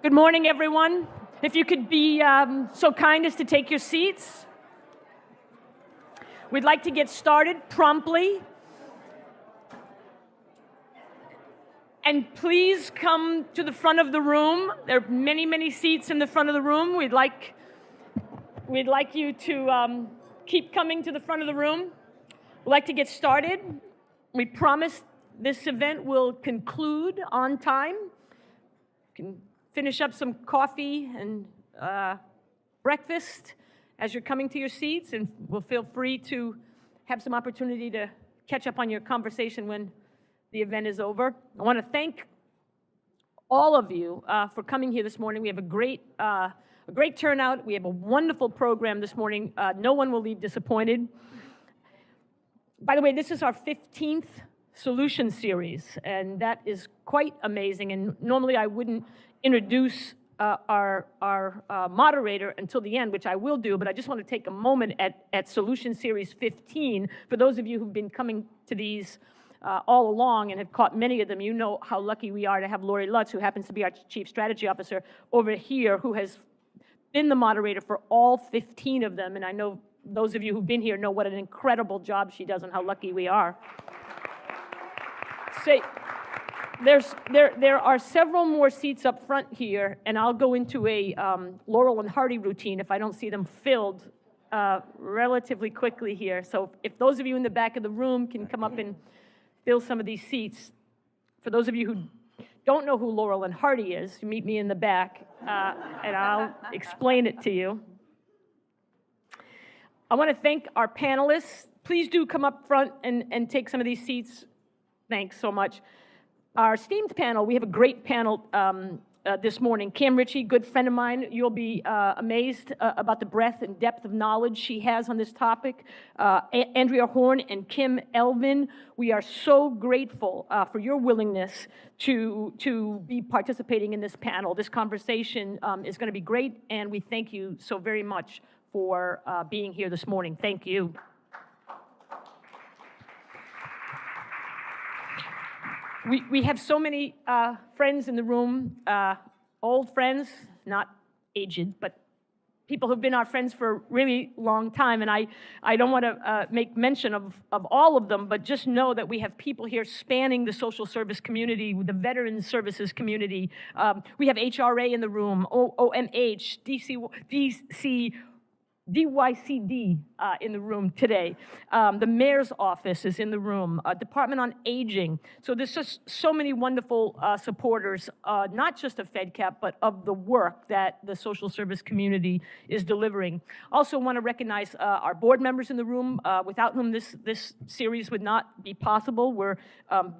Good morning, everyone. If you could be so kind as to take your seats. We'd like to get started promptly. And please come to the front of the room. There are many, many seats in the front of the room. We'd like you to keep coming to the front of the room. We'd like to get started. We promise this event will conclude on time. You can finish up some coffee and breakfast as you're coming to your seats, and we'll feel free to have some opportunity to catch up on your conversation when the event is over. I want to thank all of you for coming here this morning. We have a great turnout. We have a wonderful program this morning. No one will leave disappointed. By the way, this is our 15th solution series, and that is quite amazing. And normally I wouldn't introduce our moderator until the end, which I will do, but I just want to take a moment at Solution Series 15. For those of you who've been coming to these all along and have caught many of them, you know how lucky we are to have Lori Lutz, who happens to be our Chief Strategy Officer over here, who has been the moderator for all 15 of them. And I know those of you who've been here know what an incredible job she does and how lucky we are. There are several more seats up front here, and I'll go into a Laurel and Hardy routine if I don't see them filled relatively quickly here. So if those of you in the back of the room can come up and fill some of these seats. For those of you who don't know who Laurel and Hardy is, you meet me in the back, and I'll explain it to you. I want to thank our panelists. Please do come up front and take some of these seats. Thanks so much. Our esteemed panel, we have a great panel this morning. Cam Ritchie, good friend of mine. You'll be amazed about the breadth and depth of knowledge she has on this topic. Andrea Horn and Kim Elvin, we are so grateful for your willingness to be participating in this panel. This conversation is going to be great, and we thank you so very much for being here this morning. Thank you. We have so many friends in the room, old friends, not aged, but people who've been our friends for a really long time, and I don't want to make mention of all of them, but just know that we have people here spanning the social service community, the veterans services community. We have HRA in the room, OMH, DYCD in the room today. The mayor's office is in the room, Department on Aging. So there's just so many wonderful supporters, not just of Fedcap, but of the work that the social service community is delivering. Also want to recognize our board members in the room, without whom this series would not be possible. We're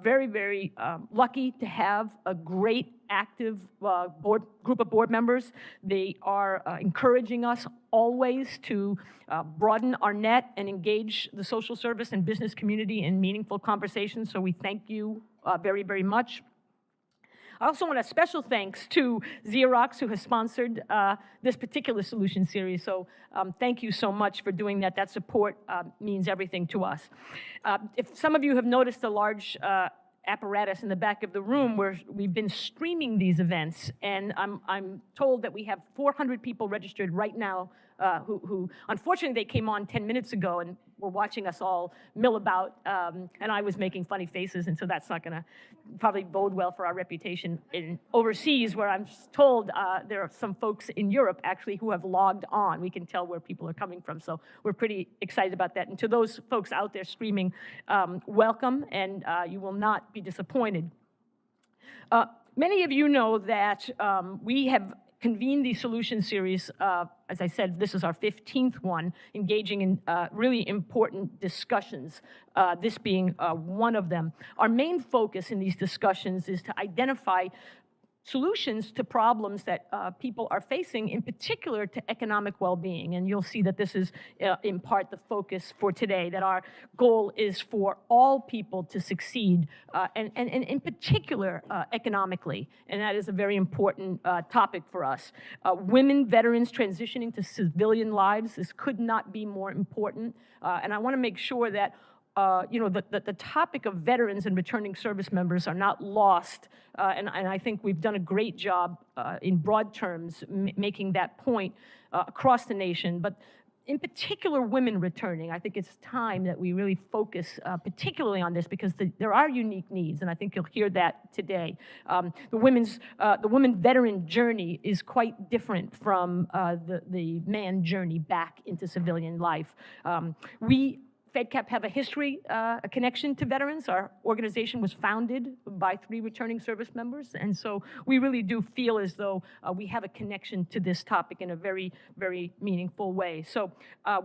very, very lucky to have a great active group of board members. They are encouraging us always to broaden our net and engage the social service and business community in meaningful conversations, so we thank you very, very much. I also want a special thanks to Xerox, who has sponsored this particular solution series, so thank you so much for doing that. That support means everything to us. If some of you have noticed a large apparatus in the back of the room where we've been streaming these events, and I'm told that we have 400 people registered right now who unfortunately they came on 10 minutes ago and were watching us all mill about, and I was making funny faces, and so that's not going to probably bode well for our reputation in overseas, where I'm told there are some folks in Europe actually who have logged on. We can tell where people are coming from, so we're pretty excited about that. And to those folks out there streaming, welcome, and you will not be disappointed. Many of you know that we have convened the solution series. As I said, this is our 15th one, engaging in really important discussions, this being one of them. Our main focus in these discussions is to identify solutions to problems that people are facing, in particular to economic well-being. And you'll see that this is in part the focus for today, that our goal is for all people to succeed, and in particular economically. And that is a very important topic for us. Women veterans transitioning to civilian lives, this could not be more important. And I want to make sure that the topic of veterans and returning service members are not lost, and I think we've done a great job in broad terms making that point across the nation. But in particular, women returning, I think it's time that we really focus particularly on this, because there are unique needs, and I think you'll hear that today. The woman veteran journey is quite different from the man journey back into civilian life. We Fedcap have a history, a connection to veterans. Our organization was founded by 3 returning service members, and so we really do feel as though we have a connection to this topic in a very, very meaningful way. So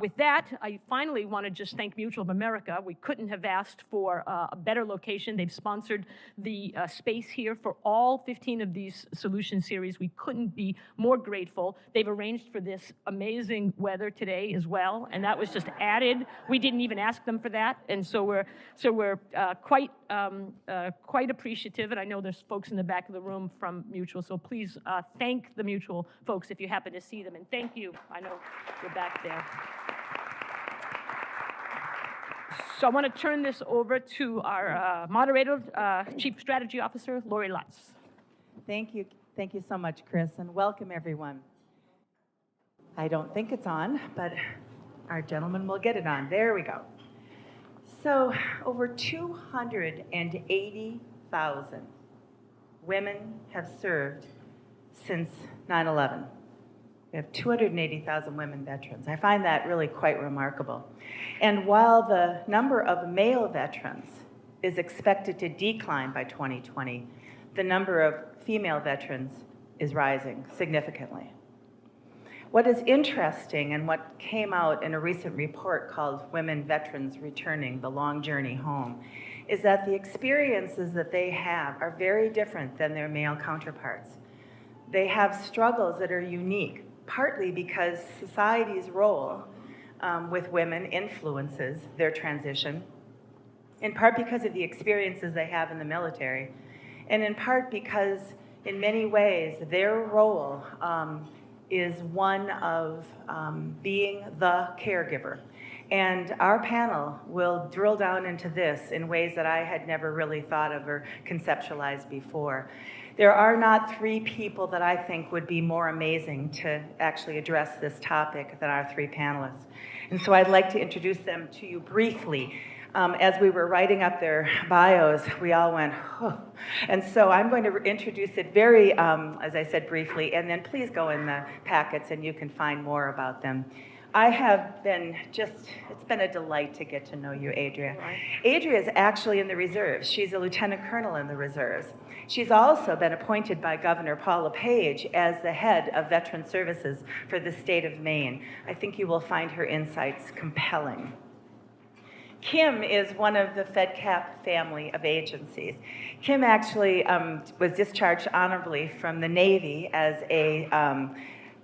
with that, I finally want to just thank Mutual of America. We couldn't have asked for a better location. They've sponsored the space here for all 15 of these solution series. We couldn't be more grateful. They've arranged for this amazing weather today as well, and that was just added. We didn't even ask them for that, and so we're quite appreciative. And I know there's folks in the back of the room from Mutual, so please thank the Mutual folks if you happen to see them, and thank you. I know you're back there. So I want to turn this over to our moderator, Chief Strategy Officer, Lori Lutz. Thank you so much, Chris, and welcome everyone. I don't think it's on, but our gentleman will get it on. There we go. So over 280,000 women have served since 9/11. We have 280,000 women veterans. I find that really quite remarkable. And while the number of male veterans is expected to decline by 2020, the number of female veterans is rising significantly. What is interesting, and what came out in a recent report called Women Veterans Returning: The Long Journey Home, is that the experiences that they have are very different than their male counterparts. They have struggles that are unique, partly because society's role with women influences their transition, in part because of the experiences they have in the military, and in part because, in many ways, their role is one of being the caregiver. And our panel will drill down into this in ways that I had never really thought of or conceptualized before. There are not 3 people that I think would be more amazing to actually address this topic than our 3 panelists. And so I'd like to introduce them to you briefly. As we were writing up their bios, we all went, oh. And so I'm going to introduce it very, as I said, briefly, and then please go in the packets and you can find more about them. I have been it's been a delight to get to know you, Adria. Adria is actually in the reserves. She's a lieutenant colonel in the reserves. She's also been appointed by Governor Paul LePage as the head of Veteran Services for the state of Maine. I think you will find her insights compelling. Kim is one of the Fedcap family of agencies. Kim actually was discharged honorably from the Navy as a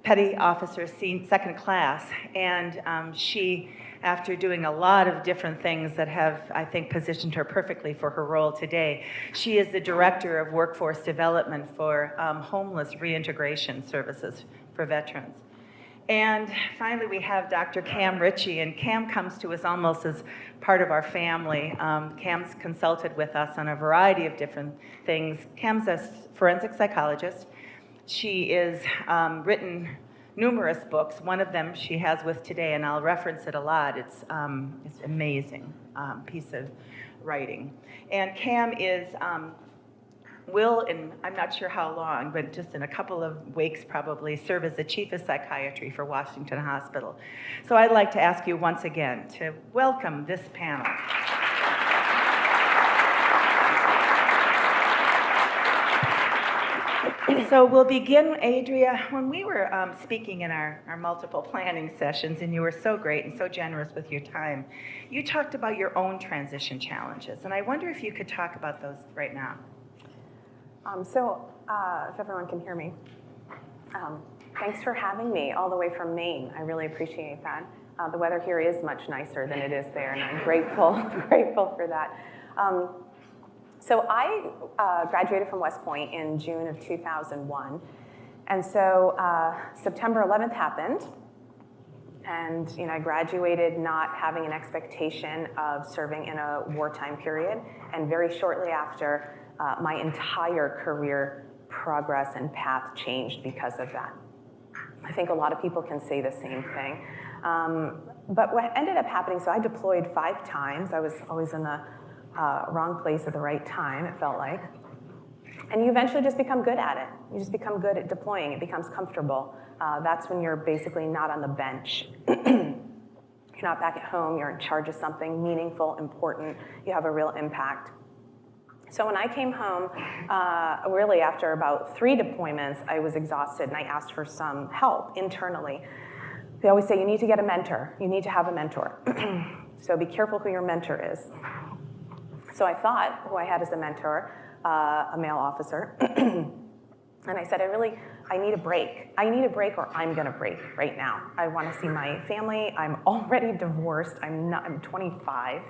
petty officer, second class, and she, after doing a lot of different things that have, I think, positioned her perfectly for her role today, she is the Director of Workforce Development for Homeless Reintegration Services for Veterans. And finally, we have Dr. Cam Ritchie, and Cam comes to us almost as part of our family. Cam's consulted with us on a variety of different things. Cam's a forensic psychologist. She has written numerous books. One of them she has with today, and I'll reference it a lot. It's amazing piece of writing. And Cam will, in I'm not sure how long, but just in a couple of weeks probably, serve as the Chief of Psychiatry for Washington Hospital. So I'd like to ask you once again to welcome this panel. So we'll begin, Adria, when we were speaking in our multiple planning sessions, and you were so great and so generous with your time, you talked about your own transition challenges, and I wonder if you could talk about those right now. If everyone can hear me, thanks for having me all the way from Maine. I really appreciate that. The weather here is much nicer than it is there, and I'm grateful for that. So I graduated from West Point in June of 2001, and so September 11th happened, And I graduated not having an expectation of serving in a wartime period, and very shortly after, my entire career progress and path changed because of that. I think a lot of people can say the same thing. But what ended up happening, so I deployed 5 times. I was always in the wrong place at the right time, it felt like. And you eventually just become good at it. You just become good at deploying. It becomes comfortable. That's when you're basically not on the bench. You're not back at home. You're in charge of something meaningful, important. You have a real impact. So when I came home, really after about 3 deployments, I was exhausted and I asked for some help internally. They always say you need to get a mentor. You need to have a mentor. So be careful who your mentor is. So I thought who I had as a mentor, a male officer, and I said, I need a break. I need a break or I'm gonna break right now. I wanna see my family. I'm already divorced. I'm 25.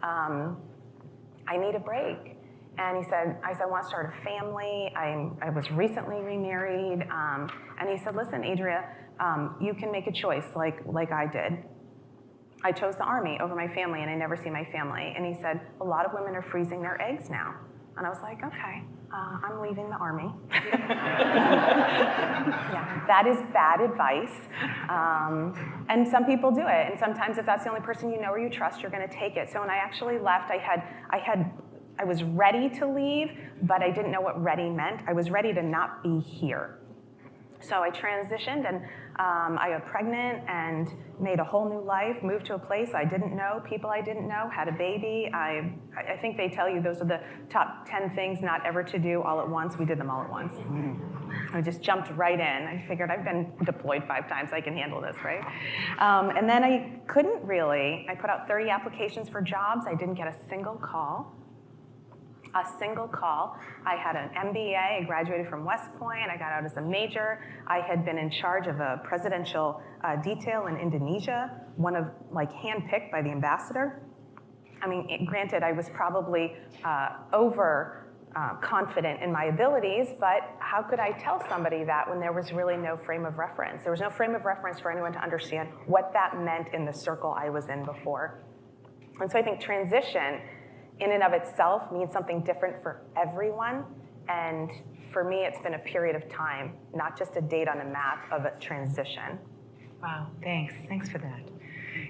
I need a break. And I said, I want to start a family. I was recently remarried. And he said, listen, Adria, you can make a choice like I did. I chose the Army over my family, and I never see my family. And he said, a lot of women are freezing their eggs now. And I was like, okay, I'm leaving the Army. Yeah, that is bad advice. And some people do it. And sometimes if that's the only person you know or you trust, you're going to take it. So when I actually left, I was ready to leave, but I didn't know what ready meant. I was ready to not be here. So I transitioned, and I got pregnant and made a whole new life, moved to a place I didn't know, people I didn't know, had a baby. I think they tell you those are the top 10 things not ever to do all at once. We did them all at once. I just jumped right in. I figured I've been deployed 5 times, I can handle this, right? And then I couldn't really. I put out 30 applications for jobs. I didn't get a single call. I had an MBA, I graduated from West Point, I got out as a major. I had been in charge of a presidential detail in Indonesia, one of, handpicked by the ambassador. I mean, granted, I was probably confident in my abilities, but how could I tell somebody that when there was really no frame of reference? There was no frame of reference for anyone to understand what that meant in the circle I was in before. And so I think transition in and of itself means something different for everyone. And for me, it's been a period of time, not just a date on a map of a transition. Wow, thanks. Thanks for that.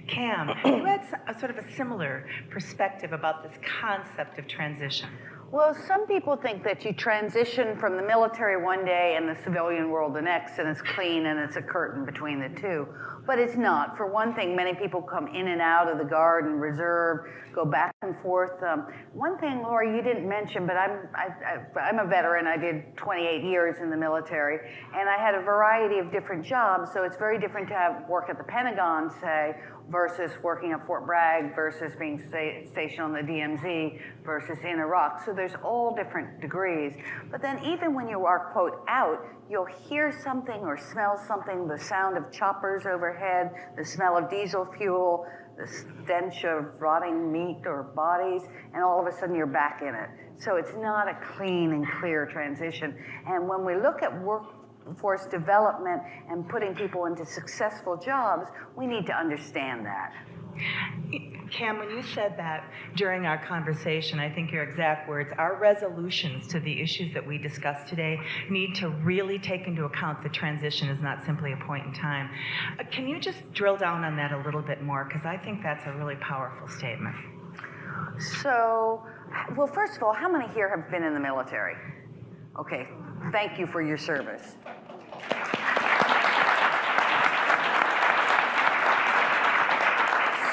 Cam, you had a sort of a similar perspective about this concept of transition. Well, some people think that you transition from the military one day and the civilian world the next, and it's clean and it's a curtain between the two. But it's not. For one thing, many people come in and out of the Guard and Reserve, go back and forth. One thing, Laura, you didn't mention, but I'm a veteran. I did 28 years in the military, and I had a variety of different jobs, so it's very different to work at the Pentagon, say, versus working at Fort Bragg, versus being stationed on the DMZ, versus in Iraq. So there's all different degrees. But then even when you are, quote, out, you'll hear something or smell something, the sound of choppers overhead, the smell of diesel fuel, the stench of rotting meat or bodies, and all of a sudden you're back in it. So it's not a clean and clear transition. And when we look at workforce development and putting people into successful jobs, we need to understand that. Cam, when you said that during our conversation, I think your exact words, our resolutions to the issues that we discussed today need to really take into account the transition is not simply a point in time. Can you just drill down on that a little bit more? Because I think that's a really powerful statement. So, well, first of all, how many here have been in the military? Okay, thank you for your service.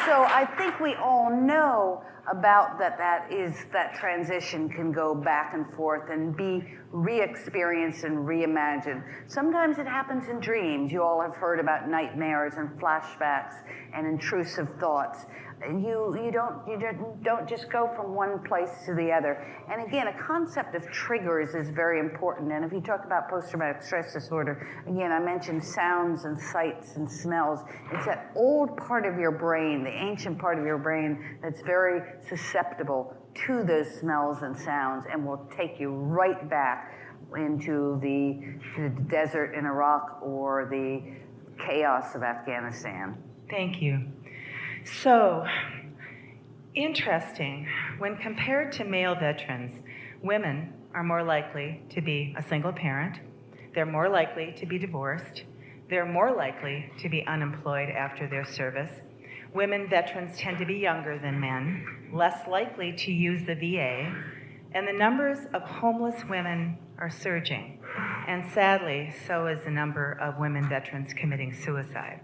So I think we all know about that transition can go back and forth and be re-experienced and reimagined. Sometimes it happens in dreams. You all have heard about nightmares and flashbacks and intrusive thoughts. You don't just go from one place to the other. And again, a concept of triggers is very important. And if you talk about post-traumatic stress disorder, again, I mentioned sounds and sights and smells. It's that old part of your brain, the ancient part of your brain that's very susceptible to those smells and sounds and will take you right back into the desert in Iraq or the chaos of Afghanistan. Thank you. So, interesting, when compared to male veterans, women are more likely to be a single parent, they're more likely to be divorced, they're more likely to be unemployed after their service. Women veterans tend to be younger than men, less likely to use the VA, and the numbers of homeless women are surging. And sadly, so is the number of women veterans committing suicide.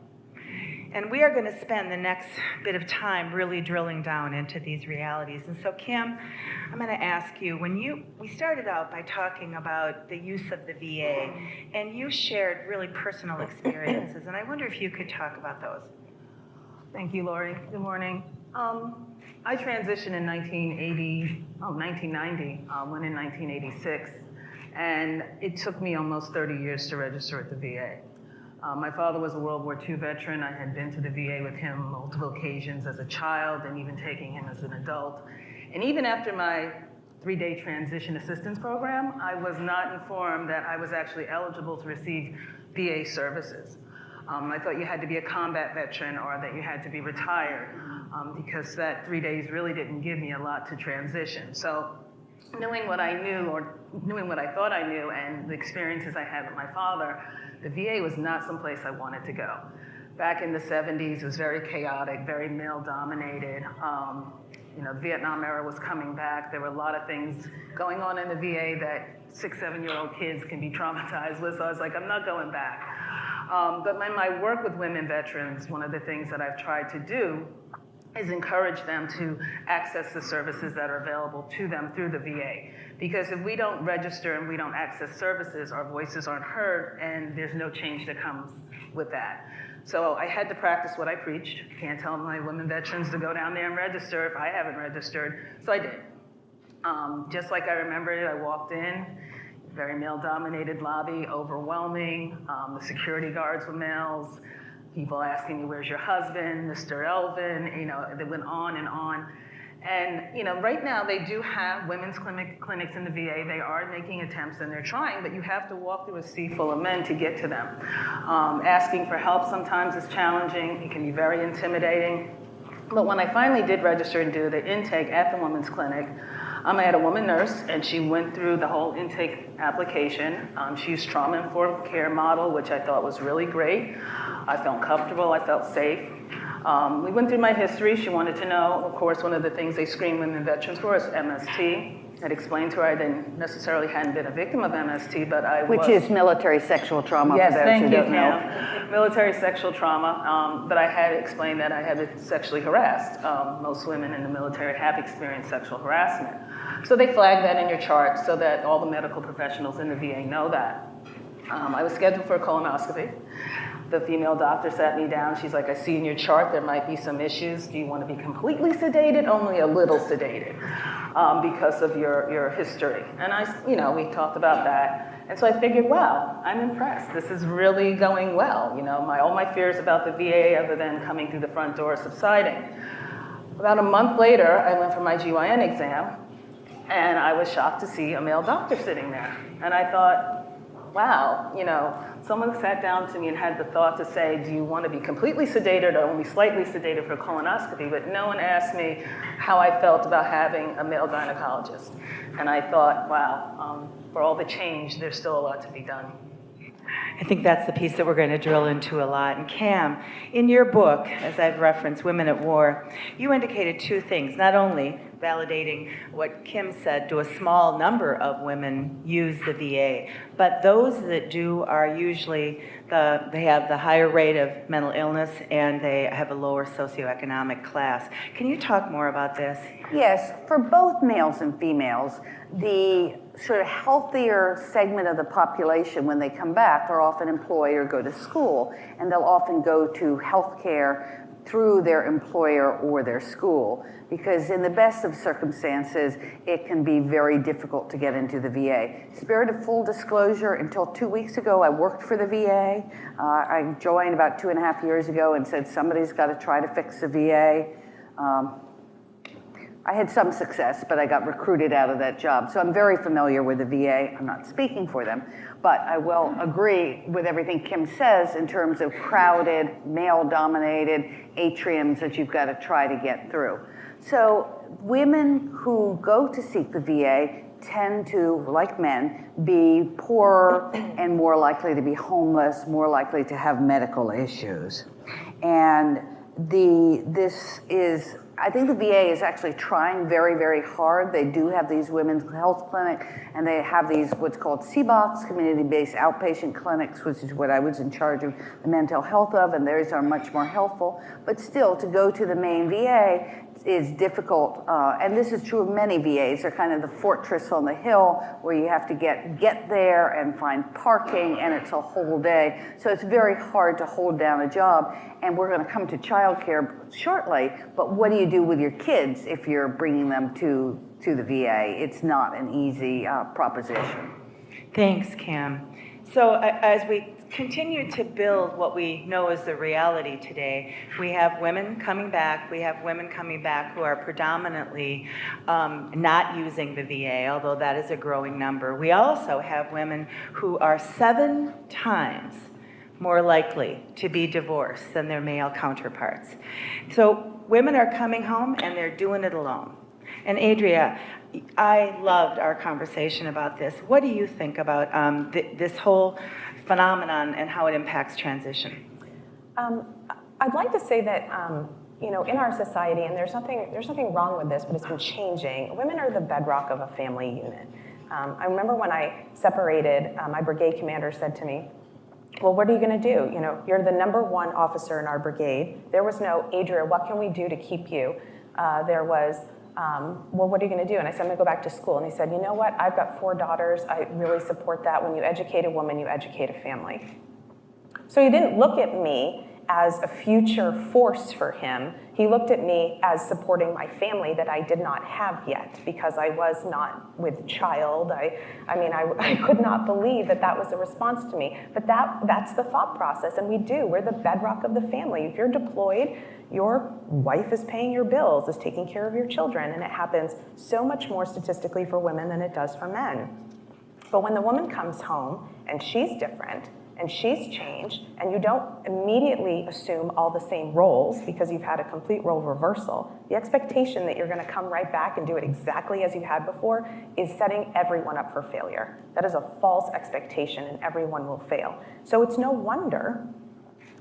And we are going to spend the next bit of time really drilling down into these realities. And so, Kim, I'm going to ask you, we started out by talking about the use of the VA, and you shared really personal experiences, and I wonder if you could talk about those. Thank you, Lori. Good morning. I transitioned in 1990, went in 1986, and it took me almost 30 years to register at the VA. My father was a World War II veteran. I had been to the VA with him multiple occasions as a child and even taking him as an adult. And even after my 3-day transition assistance program, I was not informed that I was actually eligible to receive VA services. I thought you had to be a combat veteran or that you had to be retired because that 3 days really didn't give me a lot to transition. So knowing what I knew or knowing what I thought I knew and the experiences I had with my father, the VA was not someplace I wanted to go. Back in the 70s, it was very chaotic, very male-dominated. The Vietnam era was coming back. There were a lot of things going on in the VA that 6, 7-year-old kids can be traumatized with, so I was like, I'm not going back. But in my work with women veterans, one of the things that I've tried to do is encourage them to access the services that are available to them through the VA. Because if we don't register and we don't access services, our voices aren't heard, and there's no change that comes with that. So I had to practice what I preached. Can't tell my women veterans to go down there and register if I haven't registered. So I did. Just like I remembered it, I walked in, very male-dominated lobby, overwhelming. The security guards were males. People asking me, where's your husband, Mr. Elvin? They went on and on. And right now they do have women's clinics in the VA. They are making attempts and they're trying, but you have to walk through a sea full of men to get to them. Asking for help sometimes is challenging. It can be very intimidating. But when I finally did register and do the intake at the women's clinic, I had a woman nurse, and she went through the whole intake application. She used trauma-informed care model, which I thought was really great. I felt comfortable, I felt safe. We went through my history. She wanted to know, of course, one of the things they screen women veterans for is MST. I'd explained to her I hadn't been a victim of MST, but I was. Which is military sexual trauma, Yes, for those thank who you, don't know. Kim. Military sexual trauma, but I had explained that I had been sexually harassed. Most women in the military have experienced sexual harassment. So they flag that in your chart so that all the medical professionals in the VA know that. I was scheduled for a colonoscopy. The female doctor sat me down. She's like, I see in your chart there might be some issues. Do you want to be completely sedated? Only a little sedated because of your history. And we talked about that. And so I figured, wow, I'm impressed. This is really going well. All my fears about the VA other than coming through the front door subsiding. About a month later, I went for my GYN exam, and I was shocked to see a male doctor sitting there. And I thought, wow, someone sat down to me and had the thought to say, do you want to be completely sedated or only slightly sedated for a colonoscopy? But no one asked me how I felt about having a male gynecologist. And I thought, wow, for all the change, there's still a lot to be done. I think that's the piece that we're going to drill into a lot. And Cam, in your book, as I've referenced, Women at War, you indicated two things, not only validating what Kim said, do a small number of women use the VA, but those that do are usually, they have the higher rate of mental illness and they have a lower socioeconomic class. Can you talk more about this? Yes, for both males and females, the sort of healthier segment of the population when they come back are often employed or go to school, and they'll often go to healthcare through their employer or their school, because in the best of circumstances, it can be very difficult to get into the VA. Spirit of full disclosure, until 2 weeks ago, I worked for the VA. I joined about 2.5 years ago and said, somebody's got to try to fix the VA. I had some success, but I got recruited out of that job. So I'm very familiar with the VA. I'm not speaking for them, but I will agree with everything Kim says in terms of crowded, male-dominated atriums that you've got to try to get through. So women who go to seek the VA tend to, like men, be poorer and more likely to be homeless, more likely to have medical issues. And I think the VA is actually trying very, very hard. They do have these women's health clinic, and they have these what's called CBOCs, community-based outpatient clinics, which is what I was in charge of the mental health of, and theirs are much more helpful. But still, to go to the main VA is difficult, and this is true of many VAs. They're kind of the fortress on the hill where you have to get there and find parking, and it's a whole day. So it's very hard to hold down a job. And we're going to come to childcare shortly, but what do you do with your kids if you're bringing them to the VA? It's not an easy proposition. Thanks, Kim. So as we continue to build what we know is the reality today, we have women coming back. We have women coming back who are predominantly not using the VA, although that is a growing number. We also have women who are 7 times more likely to be divorced than their male counterparts. So women are coming home and they're doing it alone. And Adria, I loved our conversation about this. What do you think about this whole phenomenon and how it impacts transition? I'd like to say that in our society, and there's nothing wrong with this, but it's been changing. Women are the bedrock of a family unit. I remember when I separated, my brigade commander said to me, well, what are you going to do? You're the #1 officer in our brigade. There was no, Adria, what can we do to keep you? There was, well, what are you going to do? And I said, I'm going to go back to school. And he said, you know what? I've got 4 daughters. I really support that. When you educate a woman, you educate a family. So he didn't look at me as a future force for him. He looked at me as supporting my family that I did not have yet because I was not with child. I could not believe that was a response to me. But that's the thought process, and we're the bedrock of the family. If you're deployed, your wife is paying your bills, is taking care of your children, and it happens so much more statistically for women than it does for men. But when the woman comes home and she's different, and she's changed, and you don't immediately assume all the same roles because you've had a complete role reversal, the expectation that you're going to come right back and do it exactly as you had before is setting everyone up for failure. That is a false expectation, and everyone will fail. So it's no wonder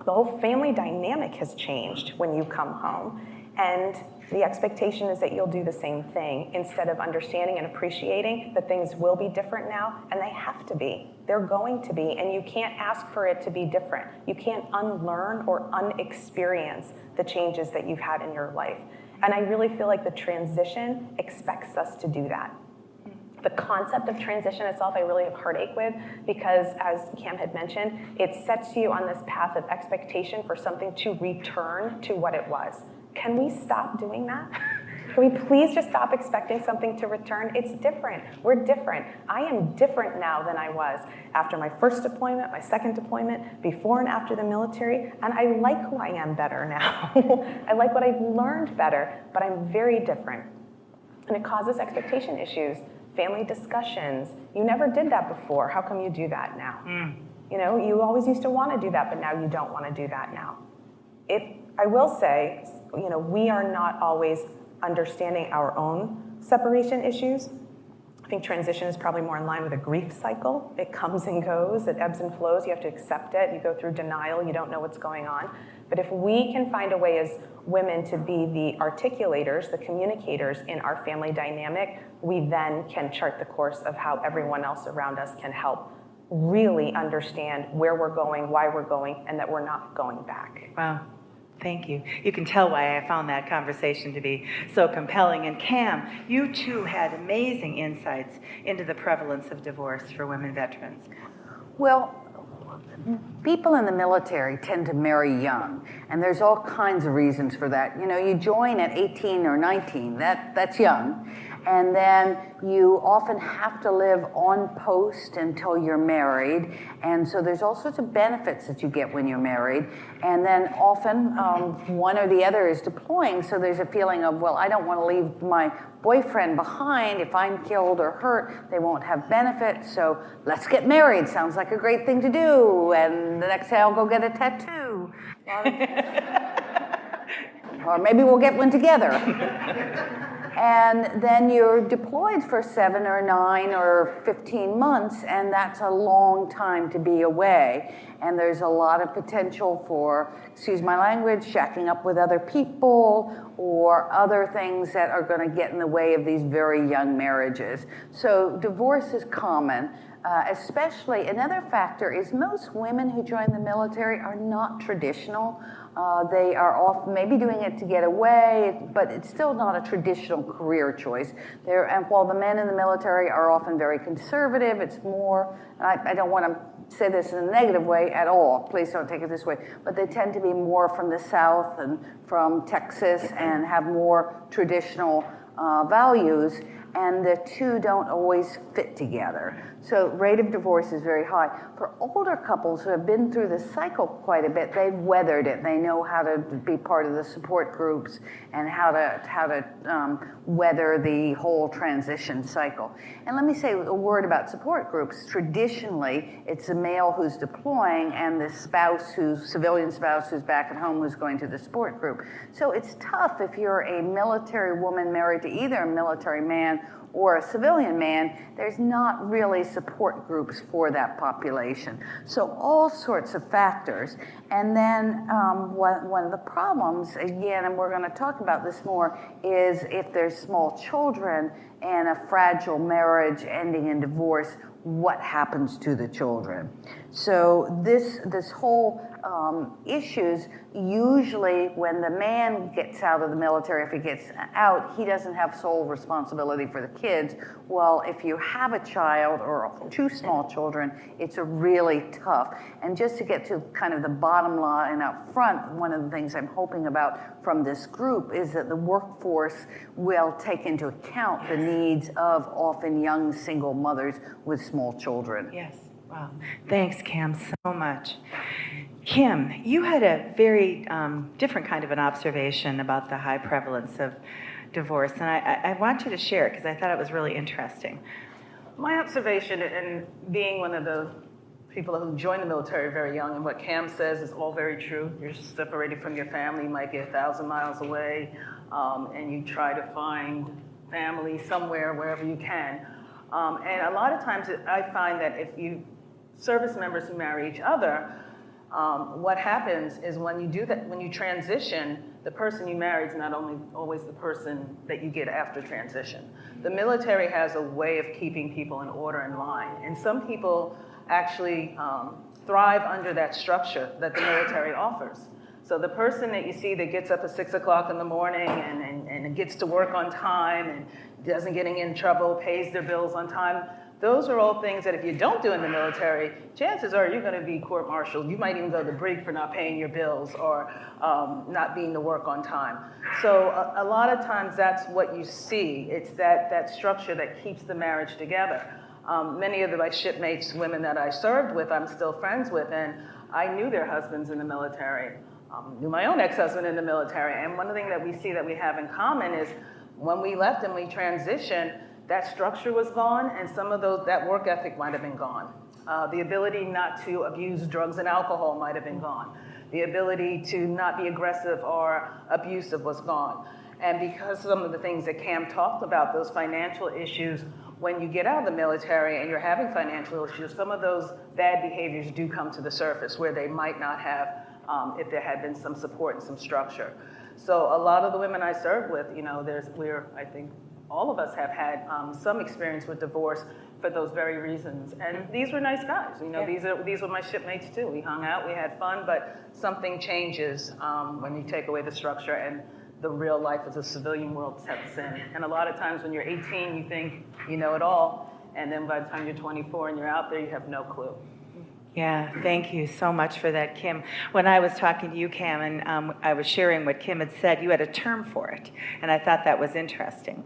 the whole family dynamic has changed when you come home, and the expectation is that you'll do the same thing instead of understanding and appreciating that things will be different now, and they have to be. They're going to be, and you can't ask for it to be different. You can't unlearn or unexperience the changes that you've had in your life. And I really feel like the transition expects us to do that. The concept of transition itself, I really have heartache with because, as Cam had mentioned, it sets you on this path of expectation for something to return to what it was. Can we stop doing that? Can we please just stop expecting something to return? It's different. We're different. I am different now than I was after my first deployment, my second deployment, before and after the military, and I like who I am better now. I like what I've learned better, but I'm very different. And it causes expectation issues, family discussions. You never did that before. How come you do that now? You always used to want to do that, but now you don't want to do that now. I will say, we are not always understanding our own separation issues. I think transition is probably more in line with a grief cycle. It comes and goes, it ebbs and flows, you have to accept it, you go through denial, you don't know what's going on. But if we can find a way as women to be the articulators, the communicators in our family dynamic, we then can chart the course of how everyone else around us can help really understand where we're going, why we're going, and that we're not going back. Wow. Thank you. You can tell why I found that conversation to be so compelling. And Cam, you too had amazing insights into the prevalence of divorce for women veterans. Well, people in the military tend to marry young, and there's all kinds of reasons for that. You join at 18 or 19, that's young, And then you often have to live on post until you're married. And so there's all sorts of benefits that you get when you're married. And then often one or the other is deploying. So there's a feeling of, well, I don't want to leave my boyfriend behind. If I'm killed or hurt, they won't have benefits. So let's get married. Sounds like a great thing to do. And the next day I'll go get a tattoo. Or maybe we'll get one together. And then you're deployed for 7 or 9 or 15 months, and that's a long time to be away. And there's a lot of potential for, excuse my language, shacking up with other people or other things that are going to get in the way of these very young marriages. So divorce is common. Especially, another factor is most women who join the military are not traditional. They are often maybe doing it to get away, but it's still not a traditional career choice. And while the men in the military are often very conservative, it's more, I don't want to say this in a negative way at all, please don't take it this way, but they tend to be more from the South and from Texas and have more traditional values, and the two don't always fit together. So rate of divorce is very high. For older couples who have been through the cycle quite a bit, they've weathered it. They know how to be part of the support groups and how to weather the whole transition cycle. And let me say a word about support groups. Traditionally, it's a male who's deploying and the civilian spouse who's back at home who's going to the support group. So it's tough if you're a military woman married to either a military man or a civilian man. There's not really support groups for that population. So all sorts of factors. And then one of the problems, again, and we're going to talk about this more, is if there's small children and a fragile marriage ending in divorce, what happens to the children? So this whole issues, usually when the man gets out of the military, if he gets out, he doesn't have sole responsibility for the kids. Well, if you have a child or 2 small children, it's a really tough. And just to get to kind of the bottom line up front, one of the things I'm hoping about from this group is that the workforce will take into account the needs of often young single mothers with small children. Yes. Wow. Thanks, Cam, so much. Kim, you had a very different kind of an observation about the high prevalence of divorce, and I want you to share it because I thought it was really interesting. My observation, and being one of the people who join the military very young, and what Cam says is all very true. You're separated from your family, you might be 1,000 miles away, and you try to find family somewhere, wherever you can. And a lot of times I find that if you service members who marry each other, what happens is when you do that, when you transition, the person you marry is not only always the person that you get after transition. The military has a way of keeping people in order and line, and some people actually thrive under that structure that the military offers. So the person that you see that gets up at 6 o'clock in the morning and gets to work on time and doesn't get in trouble, pays their bills on time, those are all things that if you don't do in the military, chances are you're going to be court-martialed. You might even go to the brig for not paying your bills or not being to work on time. So a lot of times that's what you see. It's that structure that keeps the marriage together. Many of my shipmates, women that I served with, I'm still friends with, and I knew their husbands in the military. Knew my own ex-husband in the military. And one of the things that we see that we have in common is when we left and we transitioned, that structure was gone, and some of that work ethic might have been gone. The ability not to abuse drugs and alcohol might have been gone. The ability to not be aggressive or abusive was gone. And because some of the things that Cam talked about, those financial issues, when you get out of the military and you're having financial issues, some of those bad behaviors do come to the surface where they might not have if there had been some support and some structure. So a lot of the women I served with, I think all of us have had some experience with divorce for those very reasons. And these were nice guys. These were my shipmates too. We hung out, we had fun, but something changes when you take away the structure and the real life of the civilian world steps in. And a lot of times when you're 18, you think you know it all, and then by the time you're 24 and you're out there, you have no clue. Yeah, thank you so much for that, Kim. When I was talking to you, Cam, and I was sharing what Kim had said, you had a term for it, and I thought that was interesting.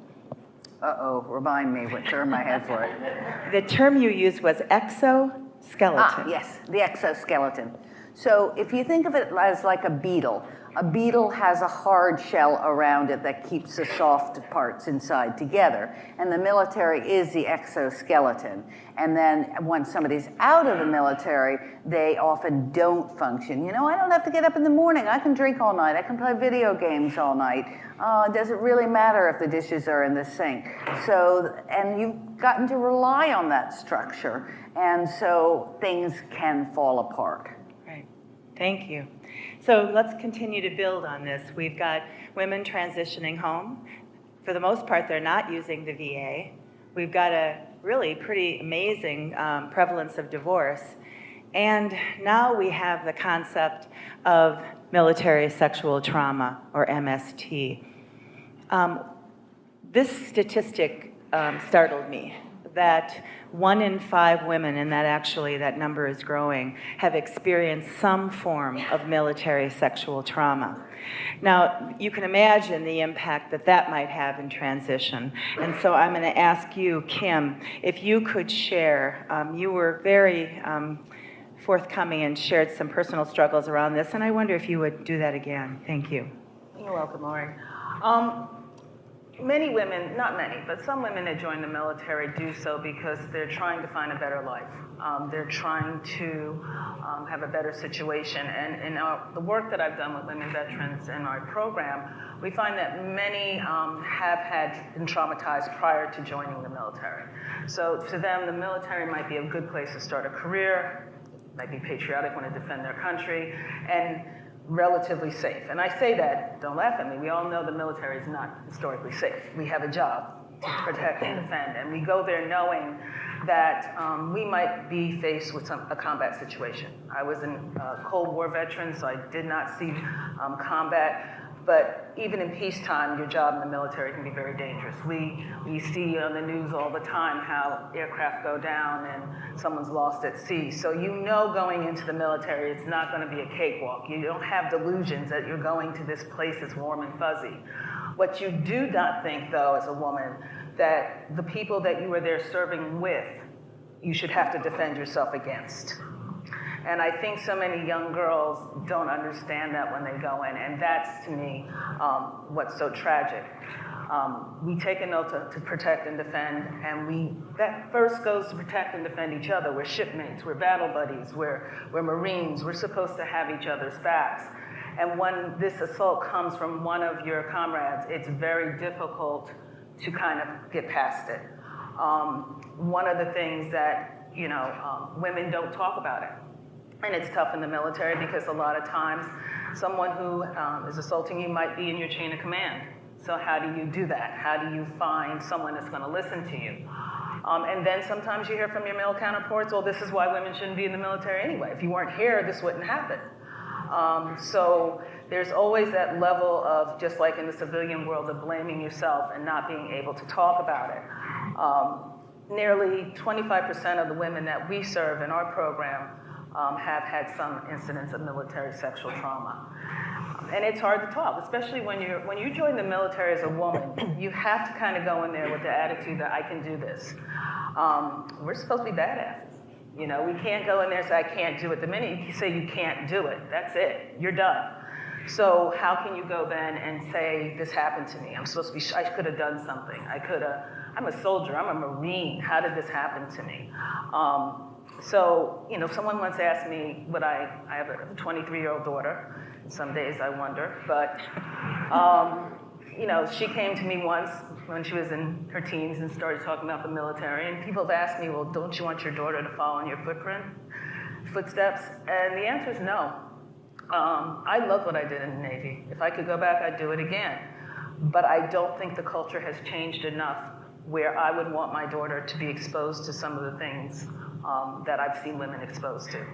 Uh-oh, remind me what term I had for it. The term you used was exoskeleton. Yes, the exoskeleton. So if you think of it as like a beetle has a hard shell around it that keeps the soft parts inside together. And the military is the exoskeleton. And then when somebody's out of the military, they often don't function. You know, I don't have to get up in the morning. I can drink all night. I can play video games all night. It doesn't really matter if the dishes are in the sink. So, and you've gotten to rely on that structure. And so things can fall apart. Right. Thank you. So let's continue to build on this. We've got women transitioning home. For the most part, they're not using the VA. We've got a really pretty amazing prevalence of divorce. And now we have the concept of military sexual trauma, or MST. This statistic startled me, that 1 in 5 women, and that number is growing, have experienced some form of military sexual trauma. Now, you can imagine the impact that might have in transition. And so I'm going to ask you, Kim, if you could share, you were very forthcoming and shared some personal struggles around this, and I wonder if you would do that again. Thank you. You're welcome, Lori. Many women, not many, but some women that join the military do so because they're trying to find a better life. They're trying to have a better situation. And in the work that I've done with women veterans in our program, we find that many have been traumatized prior to joining the military. So to them, the military might be a good place to start a career, might be patriotic, want to defend their country, and relatively safe. And I say that, don't laugh at me, we all know the military is not historically safe. We have a job to protect and defend, and we go there knowing that we might be faced with a combat situation. I was a Cold War veteran, so I did not see combat, but even in peacetime, your job in the military can be very dangerous. We see on the news all the time how aircraft go down and someone's lost at sea. So you know going into the military, it's not going to be a cakewalk. You don't have delusions that you're going to this place that's warm and fuzzy. What you do not think, though, as a woman, that the people that you are there serving with, you should have to defend yourself against. And I think so many young girls don't understand that when they go in, and that's, to me, what's so tragic. We take an oath to protect and defend, and that first goes to protect and defend each other. We're shipmates, we're battle buddies, we're Marines, we're supposed to have each other's backs. And when this assault comes from one of your comrades, it's very difficult to kind of get past it. One of the things that, women don't talk about it. And it's tough in the military because a lot of times someone who is assaulting you might be in your chain of command. So how do you do that? How do you find someone that's going to listen to you? And then sometimes you hear from your male counterparts, well, this is why women shouldn't be in the military anyway. If you weren't here, this wouldn't happen. So there's always that level of, just like in the civilian world, of blaming yourself and not being able to talk about it. Nearly 25% of the women that we serve in our program have had some incidents of military sexual trauma. And it's hard to talk, especially when you join the military as a woman, you have to kind of go in there with the attitude that I can do this. We're supposed to be badasses. We can't go in there and say, I can't do it. The minute you say you can't do it, that's it, you're done. So how can you go then and say, this happened to me? I could have done something. I'm a soldier, I'm a Marine, how did this happen to me? So, someone once asked me I have a 23-year-old daughter. Some days I wonder, but, she came to me once when she was in her teens and started talking about the military. And people have asked me, well, don't you want your daughter to follow in your footsteps? And the answer is no. I love what I did in the Navy. If I could go back, I'd do it again. But I don't think the culture has changed enough where I would want my daughter to be exposed to some of the things that I've seen women exposed to.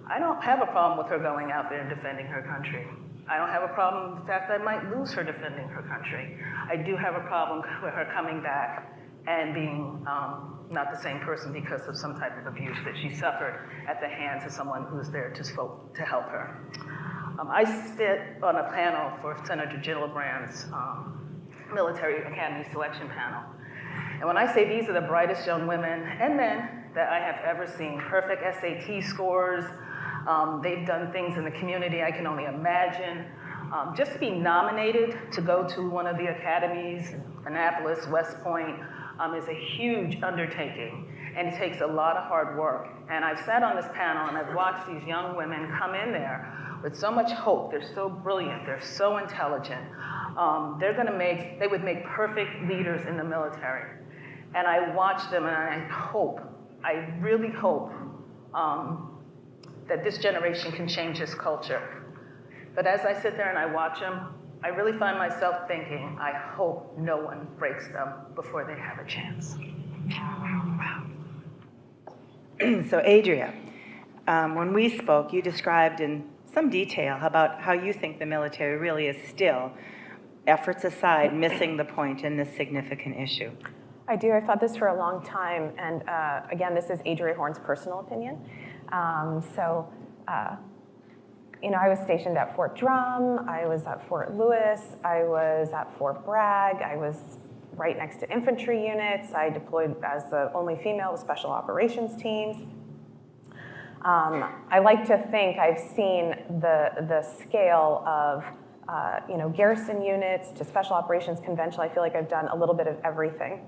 I don't have a problem with her going out there and defending her country. I don't have a problem with the fact that I might lose her defending her country. I do have a problem with her coming back and being not the same person because of some type of abuse that she suffered at the hands of someone who's there to help her. I sit on a panel for Senator Gillibrand's military academy selection panel. And when I say these are the brightest young women and men that I have ever seen, perfect SAT scores, they've done things in the community I can only imagine. Just to be nominated to go to one of the academies, Annapolis, West Point, is a huge undertaking, and it takes a lot of hard work. And I've sat on this panel and I've watched these young women come in there with so much hope. They're so brilliant, they're so intelligent. They would make perfect leaders in the military. And I watch them and I really hope that this generation can change this culture. But as I sit there and I watch them, I really find myself thinking, I hope no one breaks them before they have a chance. So Adria, when we spoke, you described in some detail about how you think the military really is still, efforts aside, missing the point in this significant issue. I do. I've thought this for a long time. And again, this is Adria Horn's personal opinion. I was stationed at Fort Drum, I was at Fort Lewis, I was at Fort Bragg, I was right next to infantry units, I deployed as the only female with special operations teams. I like to think I've seen the scale of garrison units to special operations conventional. I feel like I've done a little bit of everything.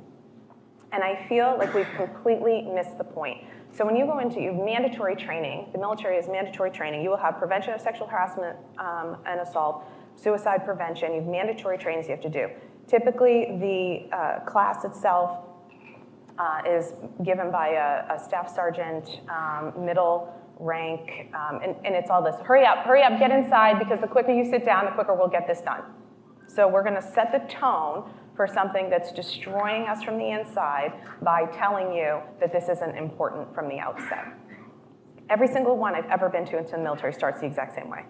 And I feel like we've completely missed the point. So when you go into mandatory training, the military is mandatory training, you will have prevention of sexual harassment and assault, suicide prevention, you have mandatory trainings you have to do. Typically, the class itself is given by a staff sergeant, middle rank, and it's all this, hurry up, get inside, because the quicker you sit down, the quicker we'll get this done. So we're gonna set the tone for something that's destroying us from the inside by telling you that this isn't important from the outset. Every single one I've ever been to into the military starts the exact same way.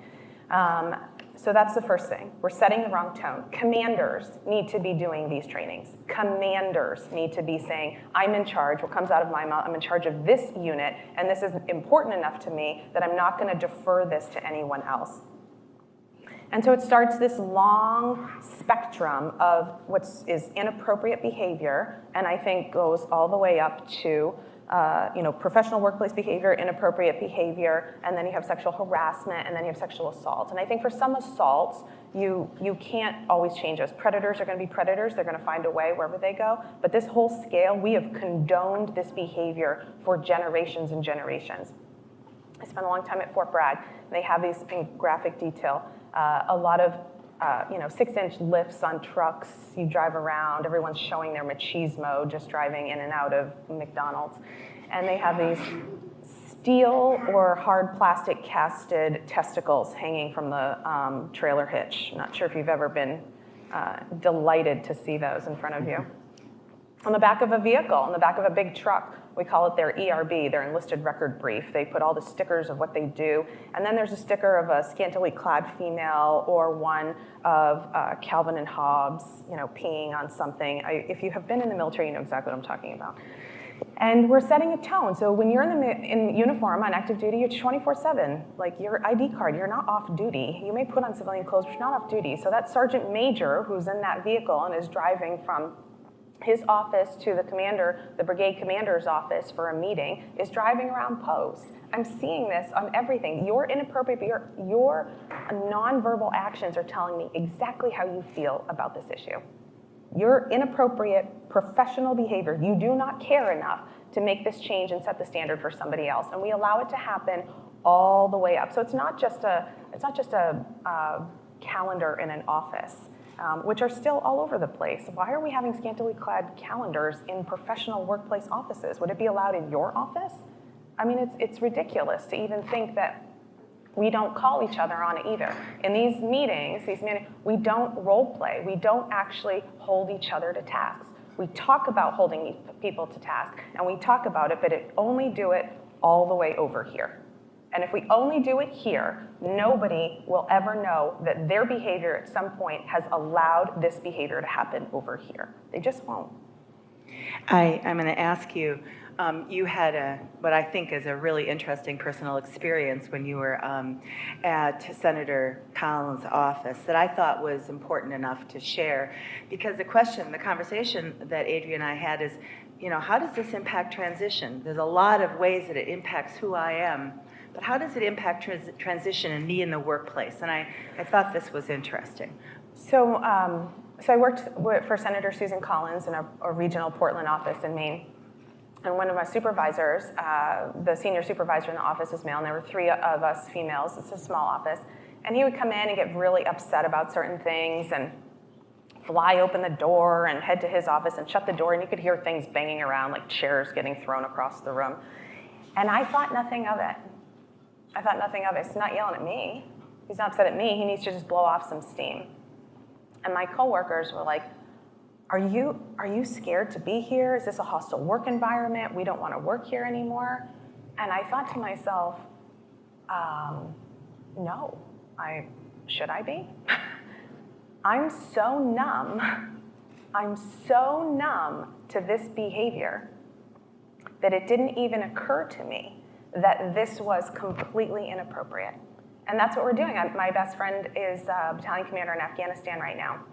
So that's the first thing. We're setting the wrong tone. Commanders need to be doing these trainings. Commanders need to be saying, I'm in charge, what comes out of my mouth, I'm in charge of this unit, and this is important enough to me that I'm not gonna defer this to anyone else. And so it starts this long spectrum of what is inappropriate behavior, and I think goes all the way up to professional workplace behavior, inappropriate behavior, and then you have sexual harassment, and then you have sexual assault. And I think for some assaults, you can't always change those. Predators are gonna be predators, they're gonna find a way wherever they go, but this whole scale, we have condoned this behavior for generations and generations. I spent a long time at Fort Bragg, and they have these in graphic detail. A lot of 6-inch lifts on trucks. You drive around, everyone's showing their machismo, just driving in and out of McDonald's. And they have these steel or hard plastic casted testicles hanging from the trailer hitch. Not sure if you've ever been delighted to see those in front of you. On the back of a vehicle, on the back of a big truck, we call it their ERB, their enlisted record brief. They put all the stickers of what they do. And then there's a sticker of a scantily clad female or one of Calvin and Hobbes, peeing on something. If you have been in the military, you know exactly what I'm talking about. And we're setting a tone. So when you're in uniform on active duty, you're 24/7. Like your ID card, you're not off duty. You may put on civilian clothes, but you're not off duty. So that sergeant major who's in that vehicle and is driving from his office to the brigade commander's office for a meeting, is driving around post. I'm seeing this on everything. Your inappropriate, your nonverbal actions are telling me exactly how you feel about this issue. Your inappropriate professional behavior, you do not care enough to make this change and set the standard for somebody else. And we allow it to happen all the way up. So it's not just a calendar in an office. Which are still all over the place. Why are we having scantily clad calendars in professional workplace offices? Would it be allowed in your office? I mean, it's ridiculous to even think that we don't call each other on it either. In these meetings, we don't role play. We don't actually hold each other to tasks. We talk about holding people to task, and we talk about it, but only do it all the way over here. And if we only do it here, nobody will ever know that their behavior at some point has allowed this behavior to happen over here. They just won't. I'm going to ask you, you had what I think is a really interesting personal experience when you were at Senator Collins' office that I thought was important enough to share. Because the conversation that Adria and I had is, how does this impact transition? There's a lot of ways that it impacts who I am, but how does it impact transition and me in the workplace? And I thought this was interesting. So I worked for Senator Susan Collins in a regional Portland office in Maine. And one of my supervisors, the senior supervisor in the office was male, and there were 3 of us females. It's a small office. And he would come in and get really upset about certain things and fly open the door and head to his office and shut the door, and you could hear things banging around, like chairs getting thrown across the room. And I thought nothing of it. I thought nothing of it. He's not yelling at me. He's not upset at me. He needs to just blow off some steam. And my coworkers were like, are you scared to be here? Is this a hostile work environment? We don't want to work here anymore. And I thought to myself, no, should I be? I'm so numb to this behavior that it didn't even occur to me that this was completely inappropriate. And that's what we're doing. My best friend is a battalion commander in Afghanistan right now,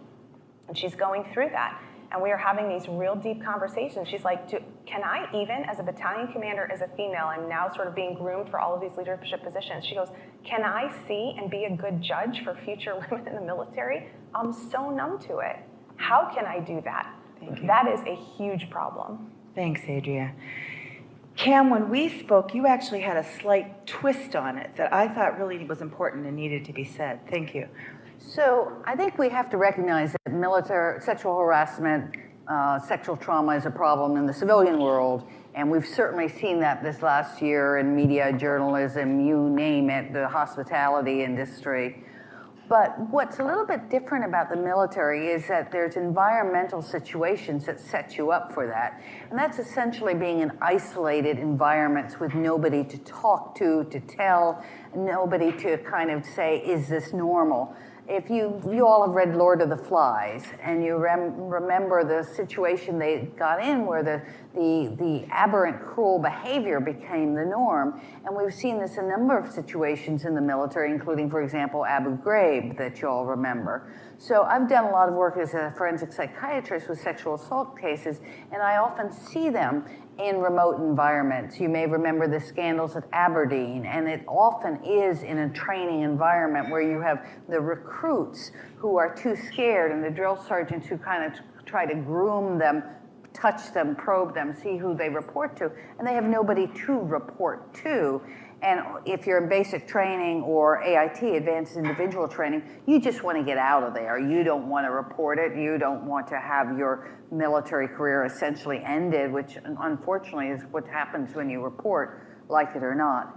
and she's going through that. And we are having these real deep conversations. She's like, can I even, as a battalion commander, as a female, I'm now sort of being groomed for all of these leadership positions. She goes, can I see and be a good judge for future women in the military? I'm so numb to it. How can I do that? Thank you. That is a huge problem. Thanks, Adria. Cam, when we spoke, you actually had a slight twist on it that I thought really was important and needed to be said. Thank you. So I think we have to recognize that military sexual harassment, sexual trauma is a problem in the civilian world, and we've certainly seen that this last year in media, journalism, you name it, the hospitality industry. But what's a little bit different about the military is that there's environmental situations that set you up for that. And that's essentially being in isolated environments with nobody to talk to tell, nobody to kind of say, is this normal? If you all have read Lord of the Flies, and you remember the situation they got in where the aberrant, cruel behavior became the norm, and we've seen this in a number of situations in the military, including, for example, Abu Ghraib, that you all remember. So I've done a lot of work as a forensic psychiatrist with sexual assault cases, and I often see them in remote environments. You may remember the scandals at Aberdeen, and it often is in a training environment where you have the recruits who are too scared and the drill sergeants who kind of try to groom them, touch them, probe them, see who they report to, and they have nobody to report to. And if you're in basic training or AIT, Advanced Individual Training, you just want to get out of there. You don't want to report it. You don't want to have your military career essentially ended, which unfortunately is what happens when you report, like it or not.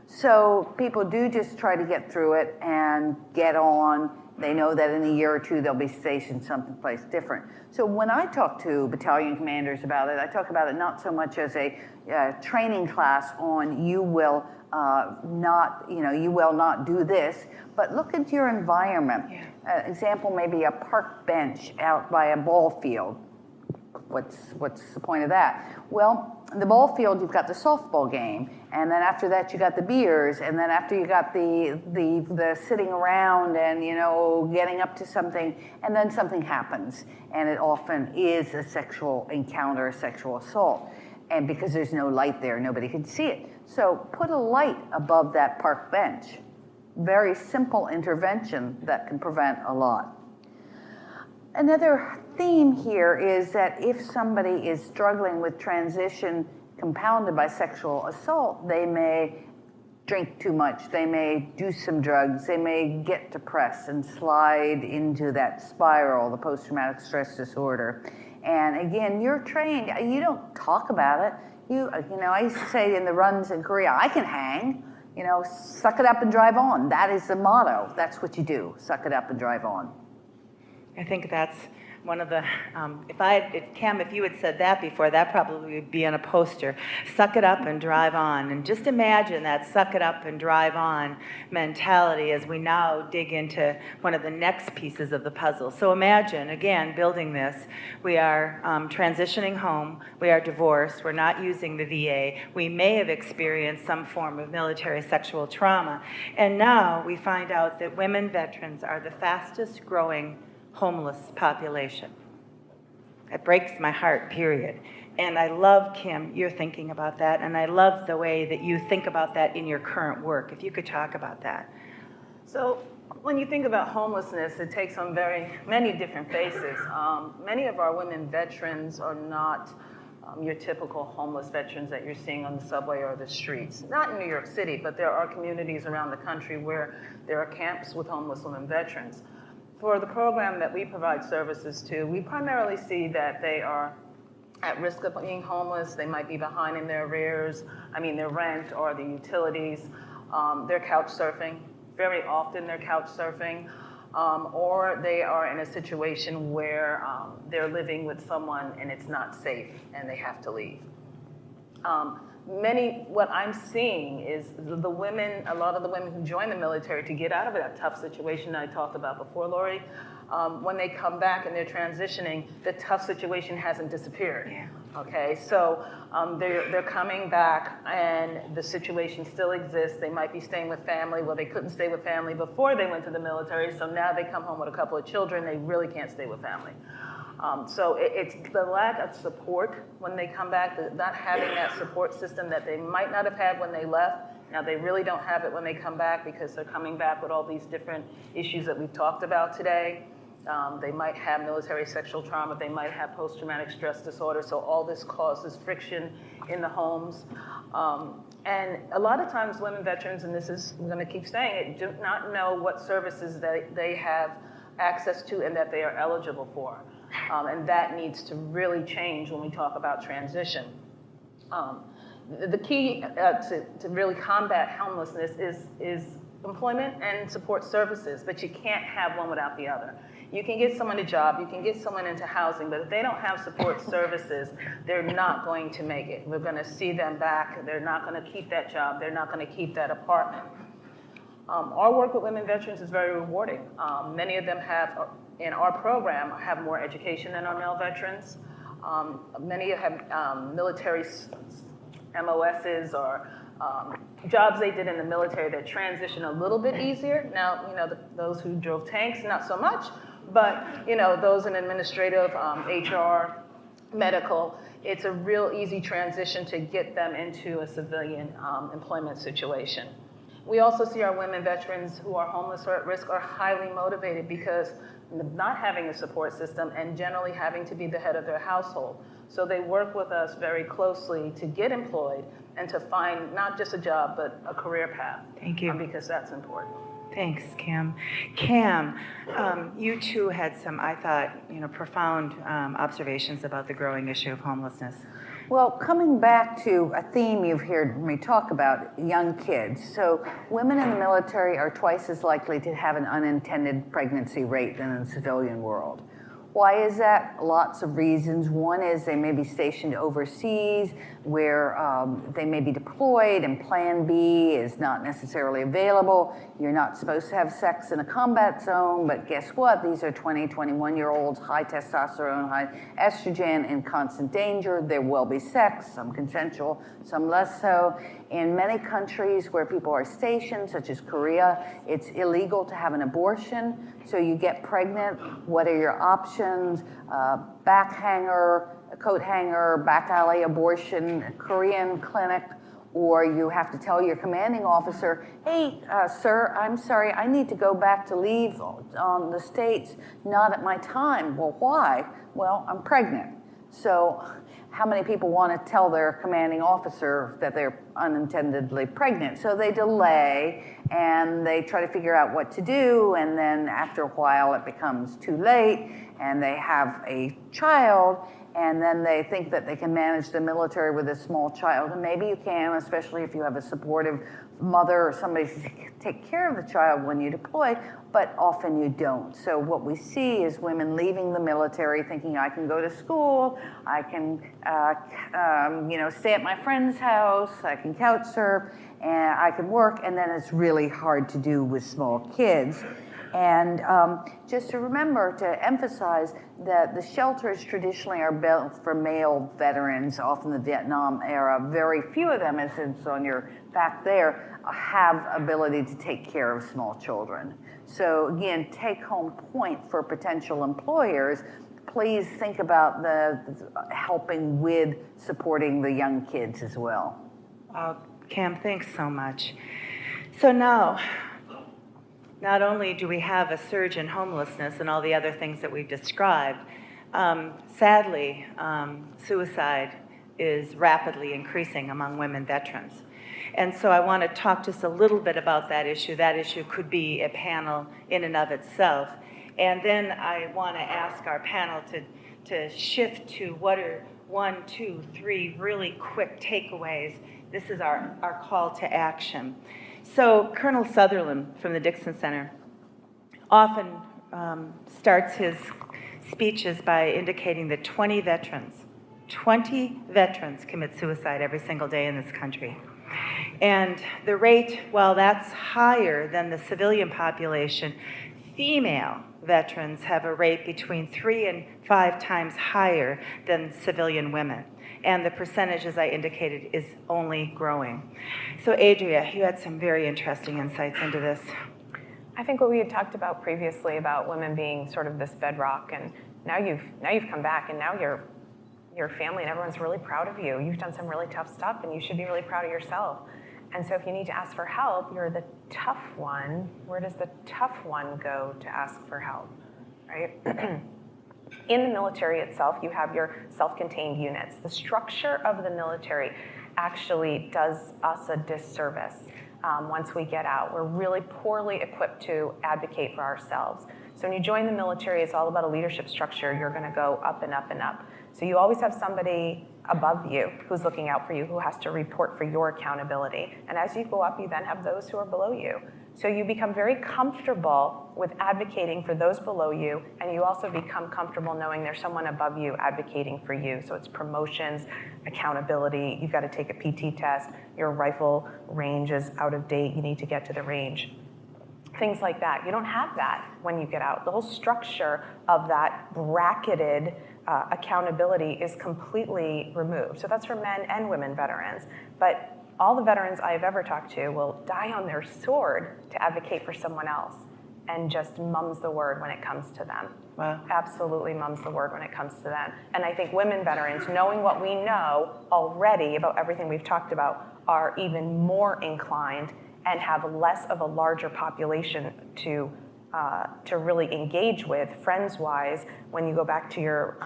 So people do just try to get through it and get on. They know that in a year or two they'll be stationed someplace different. So when I talk to battalion commanders about it, I talk about it not so much as a training class on you will not do this, but look at your environment. Yeah. Example, maybe a park bench out by a ball field. What's the point of that? Well, the ball field, you've got the softball game, and then after that you got the beers, and then after you got the sitting around and getting up to something, and then something happens, and it often is a sexual encounter, a sexual assault, and because there's no light there, nobody can see it. So put a light above that park bench. Very simple intervention that can prevent a lot. Another theme here is that if somebody is struggling with transition compounded by sexual assault, they may drink too much, they may do some drugs, they may get depressed and slide into that spiral, the post-traumatic stress disorder. And again, you're trained, you don't talk about it. I used to say in the runs in Korea, I can hang, suck it up and drive on. That is the motto. That's what you do, suck it up and drive on. I think that's one of the, Cam, if you had said that before, that probably would be on a poster. Suck it up and drive on. And just imagine that suck it up and drive on mentality as we now dig into one of the next pieces of the puzzle. So imagine, again, building this. We are transitioning home. We are divorced. We're not using the VA. We may have experienced some form of military sexual trauma. And now we find out that women veterans are the fastest growing homeless population. It breaks my heart, period. And I love, Kim, you're thinking about that, and I love the way that you think about that in your current work. If you could talk about that. So when you think about homelessness, it takes on many different faces. Many of our women veterans are not your typical homeless veterans that you're seeing on the subway or the streets. Not in New York City, but there are communities around the country where there are camps with homeless women veterans. For the program that we provide services to, we primarily see that they are at risk of being homeless. They might be behind in their arrears, their rent or the utilities. They're couch surfing. Very often they're couch surfing. Or they are in a situation where they're living with someone and it's not safe and they have to leave. What I'm seeing is a lot of the women who join the military to get out of that tough situation I talked about before, Lori, when they come back and they're transitioning, the tough situation hasn't disappeared. Yeah. Okay, so they're coming back and the situation still exists. They might be staying with family. Well, they couldn't stay with family before they went to the military, so now they come home with a couple of children. They really can't stay with family. So it's the lack of support when they come back, not having that support system that they might not have had when they left. Now, they really don't have it when they come back because they're coming back with all these different issues that we've talked about today. They might have military sexual trauma. They might have post-traumatic stress disorder. So all this causes friction in the homes. And a lot of times women veterans, and I'm going to keep saying it, do not know what services they have access to and that they are eligible for. And that needs to really change when we talk about transition. The key to really combat homelessness is employment and support services, but you can't have one without the other. You can get someone a job, you can get someone into housing, but if they don't have support services, they're not going to make it. We're going to see them back. They're not going to keep that job. They're not going to keep that apartment. Our work with women veterans is very rewarding. Many of them in our program, have more education than our male veterans. Many have military MOSs or jobs they did in the military that transition a little bit easier. Now, those who drove tanks, not so much, but, those in administrative, HR, medical, it's a real easy transition to get them into a civilian employment situation. We also see our women veterans who are homeless or at risk are highly motivated because not having a support system and generally having to be the head of their household. So they work with us very closely to get employed and to find not just a job, but a career path. Thank you. Because that's important. Thanks, Cam. Cam, you too had some, I thought, profound observations about the growing issue of homelessness. Well, coming back to a theme you've heard me talk about, young kids. So women in the military are twice as likely to have an unintended pregnancy rate than in the civilian world. Why is that? Lots of reasons. One is they may be stationed overseas where they may be deployed and Plan B is not necessarily available. You're not supposed to have sex in a combat zone, but guess what? These are 20, 21-year-olds, high testosterone, high estrogen, in constant danger. There will be sex, some consensual, some less so. In many countries where people are stationed, such as Korea, it's illegal to have an abortion. So you get pregnant, what are your options? Back hanger, coat hanger, back alley abortion, Korean clinic, or you have to tell your commanding officer, hey, sir, I'm sorry, I need to go back to leave on the States, not at my time. Well, why? Well, I'm pregnant. So how many people want to tell their commanding officer that they're unintendedly pregnant? So they delay and they try to figure out what to do, and then after a while it becomes too late and they have a child, and then they think that they can manage the military with a small child. And maybe you can, especially if you have a supportive mother or somebody to take care of the child when you deploy, but often you don't. So what we see is women leaving the military thinking, I can go to school, I can stay at my friend's house, I can couch surf, and I can work, and then it's really hard to do with small kids. And just to remember to emphasize that the shelters traditionally are built for male veterans, often the Vietnam era. Very few of them, as it's on your back there, have ability to take care of small children. So again, take home point for potential employers, please think about the helping with supporting the young kids as well. Cam, thanks so much. So now, not only do we have a surge in homelessness and all the other things that we've described, sadly, suicide is rapidly increasing among women veterans. And so I want to talk just a little bit about that issue. That issue could be a panel in and of itself. And then I want to ask our panel to shift to what are 1, 2, 3 really quick takeaways. This is our call to action. So Colonel Sutherland from the Dixon Center often starts his speeches by indicating that 20 veterans commit suicide every single day in this country. And the rate, while that's higher than the civilian population, female veterans have a rate between 3 and 5 times higher than civilian women. And the percentage, as I indicated, is only growing. So Adria, you had some very interesting insights into this. I think what we had talked about previously about women being sort of this bedrock, and now you've come back, and now your family and everyone's really proud of you. You've done some really tough stuff, and you should be really proud of yourself. And so if you need to ask for help, you're the tough one. Where does the tough one go to ask for help, right? In the military itself, you have your self-contained units. The structure of the military actually does us a disservice once we get out. We're really poorly equipped to advocate for ourselves. So when you join the military, it's all about a leadership structure. You're going to go up and up and up. So you always have somebody above you who's looking out for you, who has to report for your accountability. And as you go up, you then have those who are below you. So you become very comfortable with advocating for those below you, and you also become comfortable knowing there's someone above you advocating for you. So it's promotions, accountability, you've got to take a PT test, your rifle range is out of date, you need to get to the range. Things like that. You don't have that when you get out. The whole structure of that bracketed accountability is completely removed. So that's for men and women veterans. But all the veterans I've ever talked to will die on their sword to advocate for someone else, and just mums the word when it comes to them. Wow. Absolutely mums the word when it comes to them. And I think women veterans, knowing what we know already about everything we've talked about, are even more inclined and have less of a larger population to really engage with, friends-wise, when you go back to your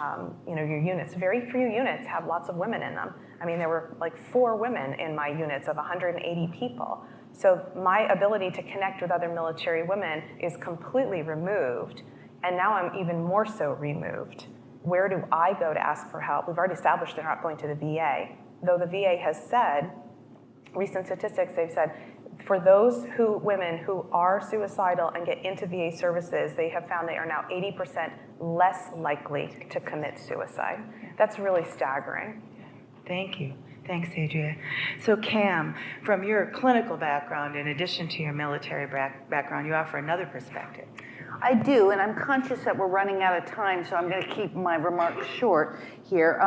units. Very few units have lots of women in them. I mean, there were like 4 women in my units of 180 people. So my ability to connect with other military women is completely removed, and now I'm even more so removed. Where do I go to ask for help? We've already established they're not going to the VA, though the VA has said, recent statistics, they've said, for those women who are suicidal and get into VA services, they have found they are now 80% less likely to commit suicide. That's really staggering. Thank you. Thanks, Adria. So Cam, from your clinical background, in addition to your military background, you offer another perspective. I do, and I'm conscious that we're running out of time, so I'm going to keep my remarks short here.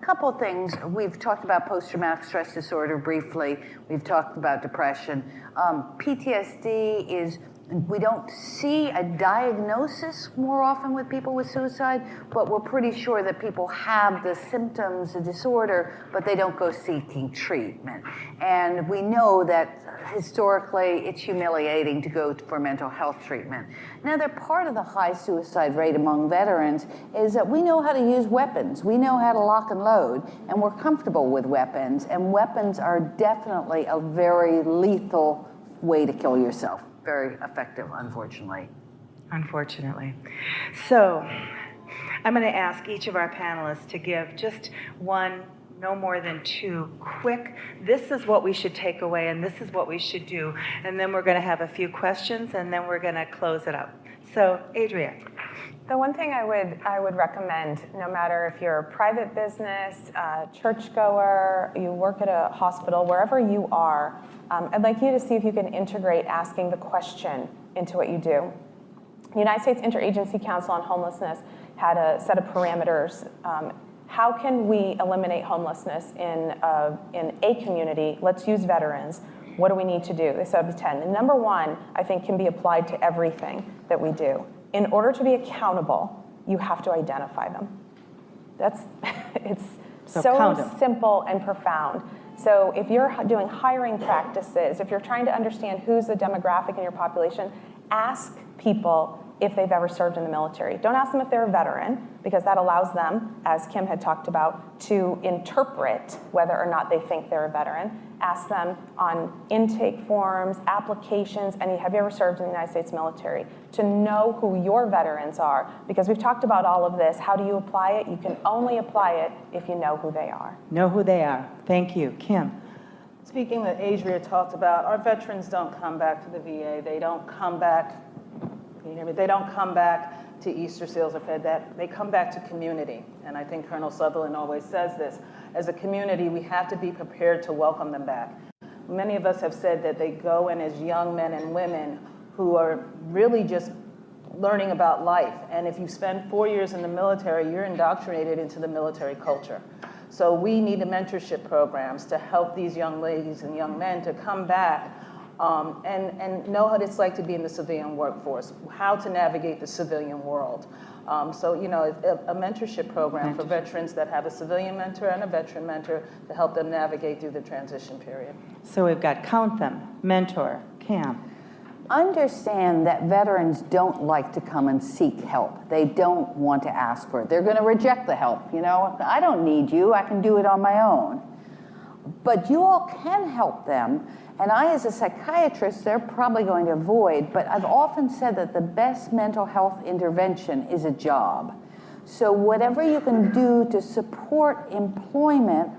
Couple of things. We've talked about post-traumatic stress disorder briefly. We've talked about depression. PTSD is, we don't see a diagnosis more often with people with suicide, but we're pretty sure that people have the symptoms, the disorder, but they don't go seeking treatment. And we know that historically it's humiliating to go for mental health treatment. Another part of the high suicide rate among veterans is that we know how to use weapons. We know how to lock and load, and we're comfortable with weapons, and weapons are definitely a very lethal way to kill yourself. Very effective, unfortunately. Unfortunately. So I'm going to ask each of our panelists to give just one, no more than two quick, this is what we should take away and this is what we should do. And then we're going to have a few questions and then we're going to close it up. So, Adria. The one thing I would recommend, no matter if you're a private business, churchgoer, you work at a hospital, wherever you are, I'd like you to see if you can integrate asking the question into what you do. The United States Interagency Council on Homelessness had a set of parameters. How can we eliminate homelessness in a community? Let's use veterans. What do we need to do? They set up 10. And number one, I think, can be applied to everything that we do. In order to be accountable, you have to identify them. It's so simple and profound. So if you're doing hiring practices, if you're trying to understand who's the demographic in your population, ask people if they've ever served in the military. Don't ask them if they're a veteran, because that allows them, as Kim had talked about, to interpret whether or not they think they're a veteran. Ask them on intake forms, applications, and have you ever served in the United States military? To know who your veterans are, because we've talked about all of this. How do you apply it? You can only apply it if you know who they are. Know who they are. Thank you. Kim. Speaking that Adria talked about, our veterans don't come back to the VA. They don't come back, can you hear me? They don't come back to Easter Seals or Fedcap. They come back to community. And I think Colonel Sutherland always says this. As a community, we have to be prepared to welcome them back. Many of us have said that they go in as young men and women who are really just learning about life. And if you spend 4 years in the military, you're indoctrinated into the military culture. So we need the mentorship programs to help these young ladies and young men to come back and know what it's like to be in the civilian workforce, how to navigate the civilian world. So, you know, a mentorship program for veterans that have a civilian mentor and a veteran mentor to help them navigate through the transition period. So we've got count them, mentor, Cam. Understand that veterans don't like to come and seek help. They don't want to ask for it. They're going to reject the help. You know, I don't need you. I can do it on my own. But you all can help them. And I, as a psychiatrist, they're probably going to avoid, but I've often said that the best mental health intervention is a job. So whatever you can do to support employment,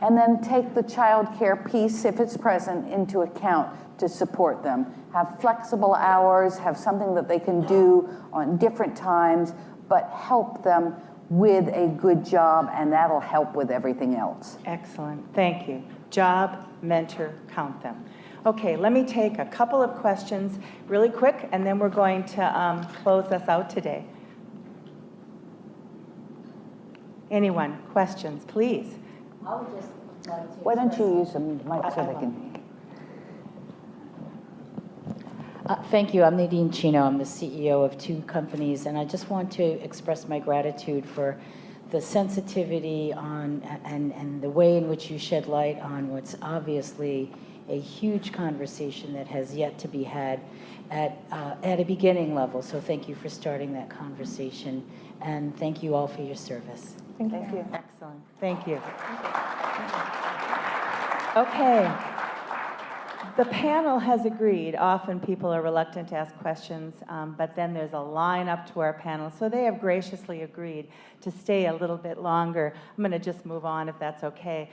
and then take the child care piece, if it's present, into account to support them. Have flexible hours, have something that they can do on different times, but help them with a good job, and that'll help with everything else. Excellent. Thank you. Job, mentor, count them. Okay, let me take a couple of questions really quick, and then we're going to close us out today. Anyone? Questions, please. I would just like to Why don't express- you use the mic so they can... Thank you. I'm Nadine Chino. I'm the CEO of 2 companies, and I just want to express my gratitude for the sensitivity on and the way in which you shed light on what's obviously a huge conversation that has yet to be had at a beginning level. So thank you for starting that conversation, and thank you all for your service. Thank you. Excellent. Thank you. Okay. The panel has agreed. Often people are reluctant to ask questions, but then there's a line up to our panel. So they have graciously agreed to stay a little bit longer. I'm going to just move on if that's okay.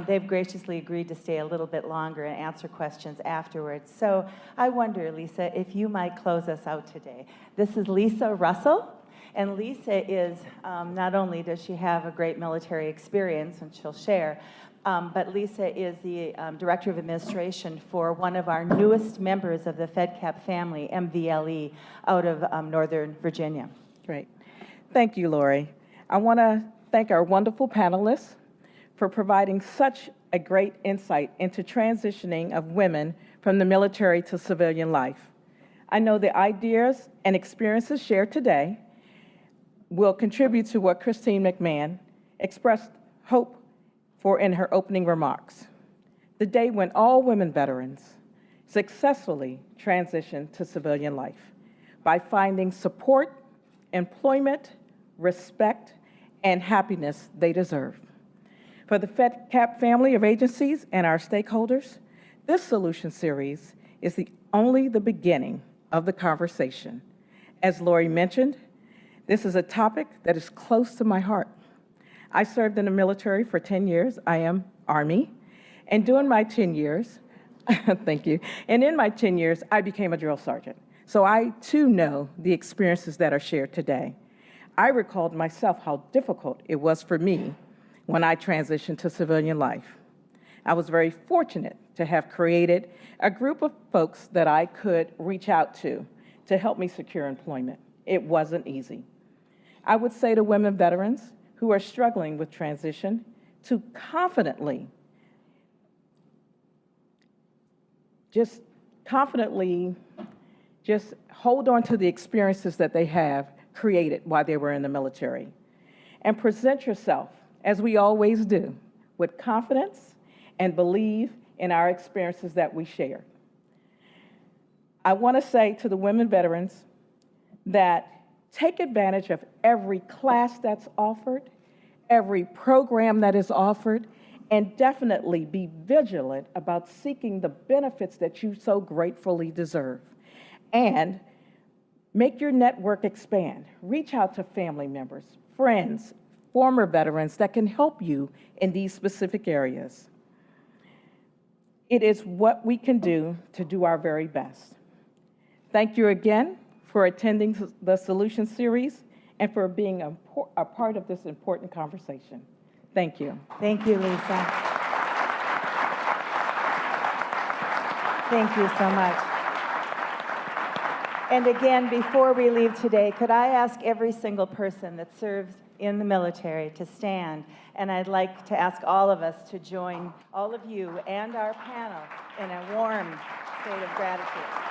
They've graciously agreed to stay a little bit longer and answer questions afterwards. So I wonder, Lisa, if you might close us out today. This is Lisa Russell. And Lisa is, not only does she have a great military experience, and she'll share, but Lisa is the Director of Administration for one of our newest members of the Fedcap family, MVLE, out of Northern Virginia. Great. Thank you, Lori. I want to thank our wonderful panelists for providing such a great insight into transitioning of women from the military to civilian life. I know the ideas and experiences shared today will contribute to what Christine McMahon expressed hope for in her opening remarks. The day when all women veterans successfully transition to civilian life by finding support, employment, respect, and happiness they deserve. For the Fedcap family of agencies and our stakeholders, this solution series is only the beginning of the conversation. As Lori mentioned, This is a topic that is close to my heart. I served in the military for 10 years. I am Army. And during my 10 years, thank you, and in my 10 years, I became a drill sergeant. So I too know the experiences that are shared today. I recalled myself how difficult it was for me when I transitioned to civilian life. I was very fortunate to have created a group of folks that I could reach out to help me secure employment. It wasn't easy. I would say to women veterans who are struggling with transition to confidently hold on to the experiences that they have created while they were in the military. And present yourself, as we always do, with confidence and believe in our experiences that we share. I want to say to the women veterans that take advantage of every class that's offered, every program that is offered, and definitely be vigilant about seeking the benefits that you so gratefully deserve. And make your network expand. Reach out to family members, friends, former veterans that can help you in these specific areas. It is what we can do to do our very best. Thank you again for attending the Solution Series and for being a part of this important conversation. Thank you. Thank you, Lisa. Thank you so much. And again, before we leave today, could I ask every single person that serves in the military to stand? And I'd like to ask all of us to join all of you and our panel in a warm state of gratitude.